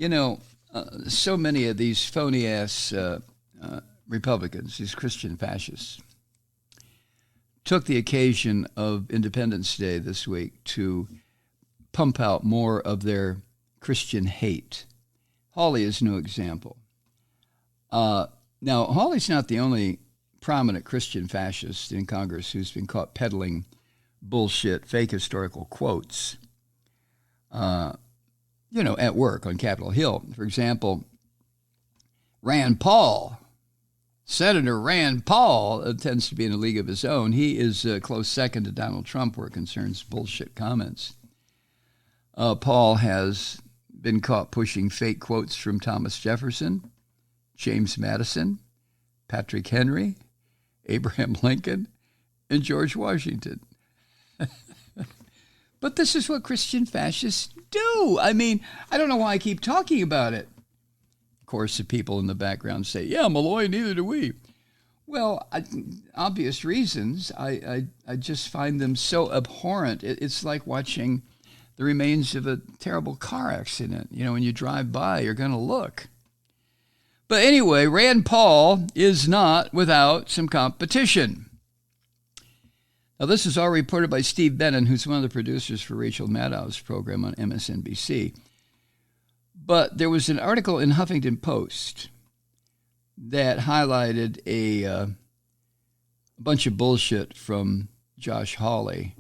You know, so many of these phony-ass Republicans, these Christian fascists, took the occasion of Independence Day this week to pump out more of their Christian hate. Hawley is no example. Now, Hawley's not the only prominent Christian fascist in Congress who's been caught peddling bullshit, fake historical quotes, at work on Capitol Hill. For example, Rand Paul, Senator Rand Paul, tends to be in a league of his own. He is a close second to Donald Trump where it concerns bullshit comments. Paul has been caught pushing fake quotes from Thomas Jefferson, James Madison, Patrick Henry, Abraham Lincoln, and George Washington. But this is what Christian fascists do. I mean, I don't know why I keep talking about it. Of course, the people in the background say, yeah, Malloy, neither do we. Well, obvious reasons. I just find them so abhorrent. It's like watching the remains of a terrible car accident. You know, when you drive by, you're going to look. But anyway, Rand Paul is not without some competition. Now, this is all reported by Steve Bannon, who's one of the producers for Rachel Maddow's program on MSNBC. But there was an article in Huffington Post that highlighted a bunch of bullshit from Josh Hawley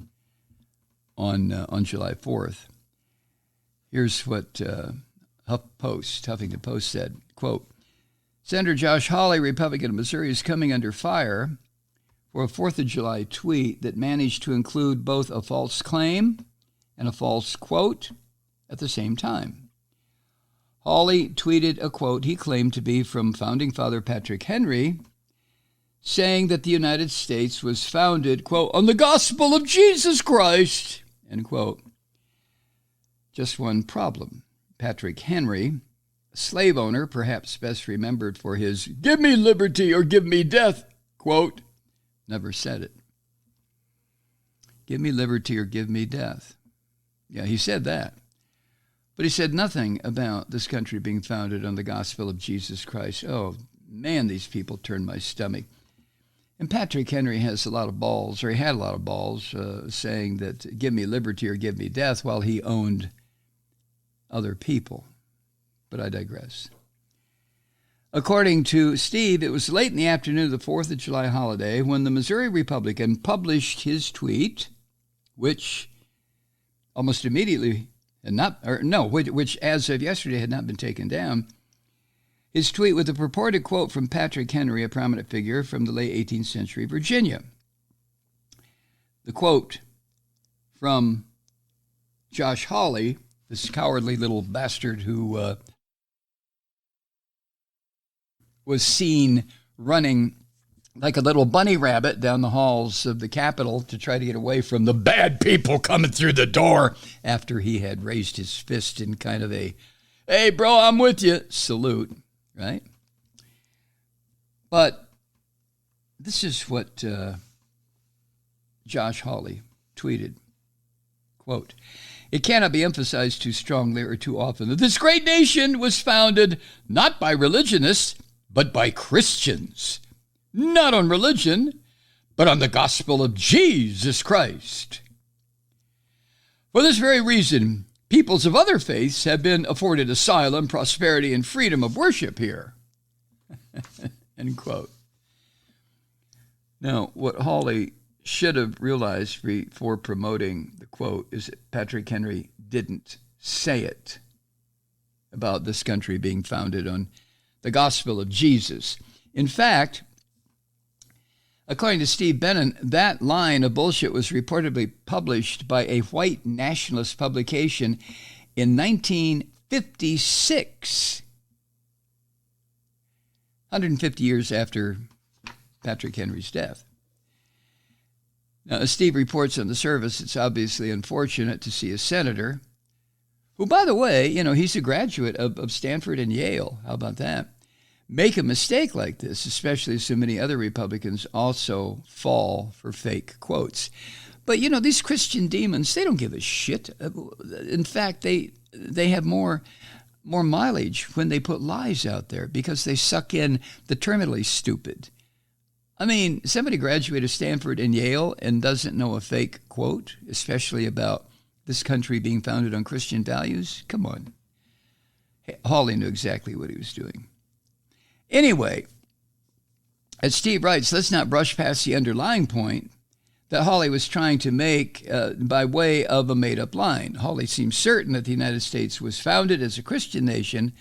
on July 4th. Here's what Huffington Post said, quote, Senator Josh Hawley, Republican of Missouri, is coming under fire for a 4th of July tweet that managed to include both a false claim and a false quote at the same time. Hawley tweeted a quote he claimed to be from Founding Father Patrick Henry, saying that the United States was founded, quote, on the gospel of Jesus Christ, end quote. Just one problem. Patrick Henry, a slave owner, perhaps best remembered for his give me liberty or give me death, quote, never said it. Give me liberty or give me death. Yeah, he said that. But he said nothing about this country being founded on the gospel of Jesus Christ. Oh, man, these people turn my stomach. And Patrick Henry has a lot of balls, or he had a lot of balls, saying that give me liberty or give me death while he owned other people. But I digress. According to Steve, it was late in the afternoon of the 4th of July holiday when the Missouri Republican published his tweet, which almost immediately which as of yesterday had not been taken down. His tweet with a purported quote from Patrick Henry, a prominent figure from the late 18th century Virginia. The quote from Josh Hawley, this cowardly little bastard who was seen running like a little bunny rabbit down the halls of the Capitol to try to get away from the bad people coming through the door after he had raised his fist in kind of a, hey, bro, I'm with you, salute, right? But this is what Josh Hawley tweeted, quote, it cannot be emphasized too strongly or too often that this great nation was founded not by religionists, but by Christians, not on religion, but on the gospel of Jesus Christ. For this very reason, peoples of other faiths have been afforded asylum, prosperity, and freedom of worship here. End quote. Now, what Hawley should have realized before promoting the quote is that Patrick Henry didn't say it about this country being founded on the gospel of Jesus. In fact, according to Steve Bannon, that line of bullshit was reportedly published by a white nationalist publication in 1956, 150 years after Patrick Henry's death. Now, as Steve reports on the service, it's obviously unfortunate to see a senator who, by the way, he's a graduate of Stanford and Yale. How about that? Make a mistake like this, especially as so many other Republicans also fall for fake quotes. But, these Christian demons, they don't give a shit. In fact, they have more more mileage when they put lies out there because they suck in the terminally stupid. I mean, somebody graduated Stanford and Yale and doesn't know a fake quote, especially about this country being founded on Christian values? Come on. Hawley knew exactly what he was doing. Anyway, as Steve writes, let's not brush past the underlying point that Hawley was trying to make by way of a made-up line. Hawley seems certain that the United States was founded as a Christian nation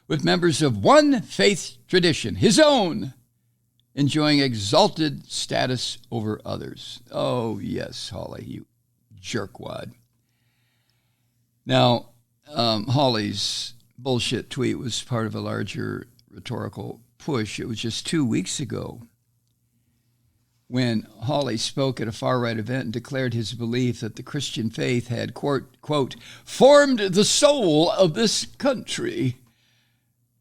with members of one faith tradition, his own, enjoying exalted status over others. Oh, yes, Hawley, you jerkwad. Now, Hawley's bullshit tweet was part of a larger rhetorical push. It was just 2 weeks ago when Hawley spoke at a far-right event and declared his belief that the Christian faith had, quote, formed the soul of this country.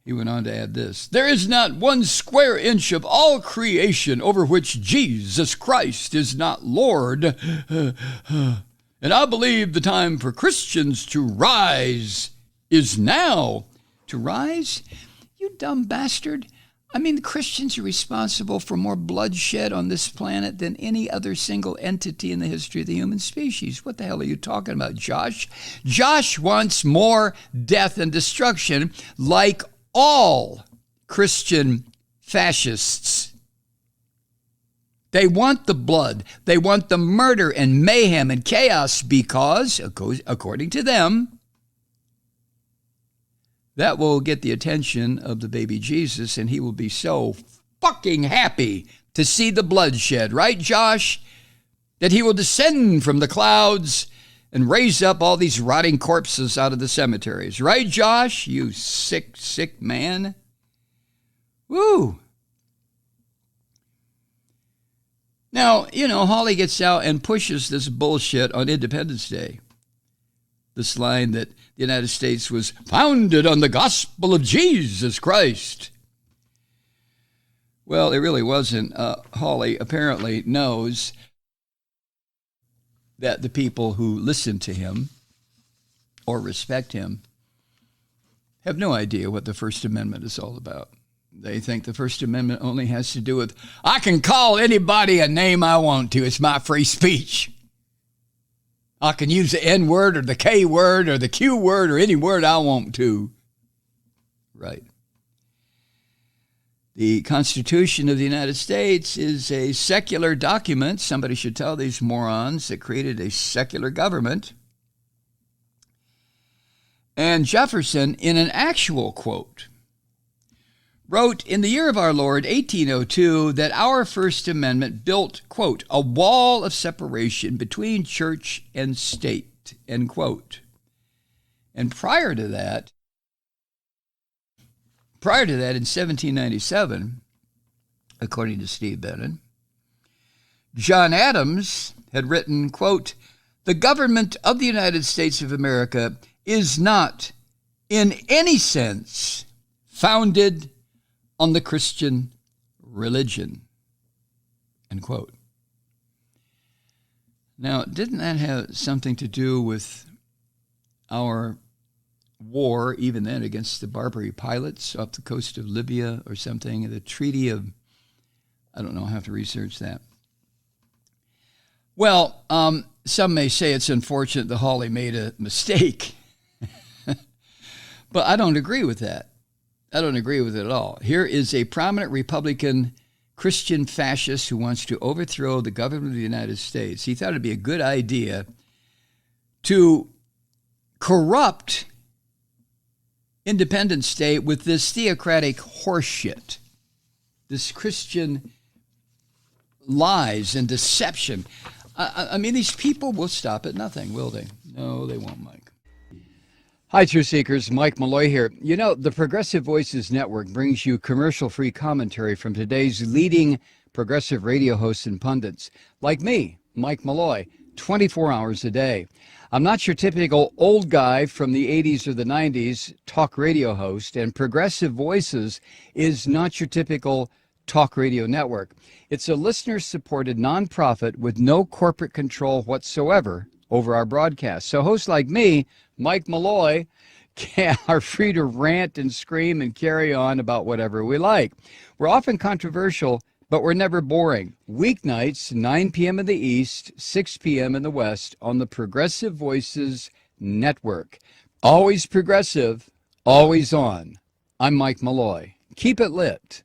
He went on to add this: there is not 1 square inch of all creation over which Jesus Christ is not Lord. And I believe the time for Christians to rise is now. To rise? You dumb bastard. I mean, the Christians are responsible for more bloodshed on this planet than any other single entity in the history of the human species. What the hell are you talking about, Josh? Josh wants more death and destruction like all Christian fascists. They want the blood. They want the murder and mayhem and chaos because, according to them, that will get the attention of the baby Jesus, and he will be so fucking happy to see the bloodshed, right, Josh? That he will descend from the clouds and raise up all these rotting corpses out of the cemeteries. Right, Josh? You sick, sick man. Woo! Now, Hawley gets out and pushes this bullshit on Independence Day. This line that the United States was founded on the gospel of Jesus Christ. Well, it really wasn't. Hawley apparently knows that the people who listen to him or respect him have no idea what the First Amendment is all about. They think the First Amendment only has to do with, I can call anybody a name I want to. It's my free speech. I can use the N word or the K word or the Q word or any word I want to. Right. The Constitution of the United States is a secular document. Somebody should tell these morons that created a secular government. And Jefferson, in an actual quote, wrote in the year of our Lord, 1802, that our First Amendment built, quote, a wall of separation between church and state, end quote. And prior to that, in 1797, according to Steve Bannon, John Adams had written, quote, the government of the United States of America is not in any sense founded on the Christian religion, end quote. Now, didn't that have something to do with our war, even then, against the Barbary pilots off the coast of Libya or something? The Treaty of, I don't know, I'll have to research that. Well, some may say it's unfortunate that Hawley made a mistake, but I don't agree with that. I don't agree with it at all. Here is a prominent Republican Christian fascist who wants to overthrow the government of the United States. He thought it'd be a good idea to corrupt independent state with this theocratic horseshit, this Christian lies and deception. I mean, these people will stop at nothing, will they? No, they won't, Mike. Hi, Truth Seekers. Mike Malloy here. You know, the Progressive Voices Network brings you commercial-free commentary from today's leading progressive radio hosts and pundits, like me, Mike Malloy, 24 hours a day. I'm not your typical old guy from the 80s or the 90s talk radio host, and Progressive Voices is not your typical talk radio network. It's a listener-supported nonprofit with no corporate control whatsoever over our broadcast. So hosts like me, Mike Malloy, are free to rant and scream and carry on about whatever we like. We're often controversial, but we're never boring. Weeknights, 9 p.m. in the East, 6 p.m. in the West on the Progressive Voices Network. Always progressive, always on. I'm Mike Malloy. Keep it lit.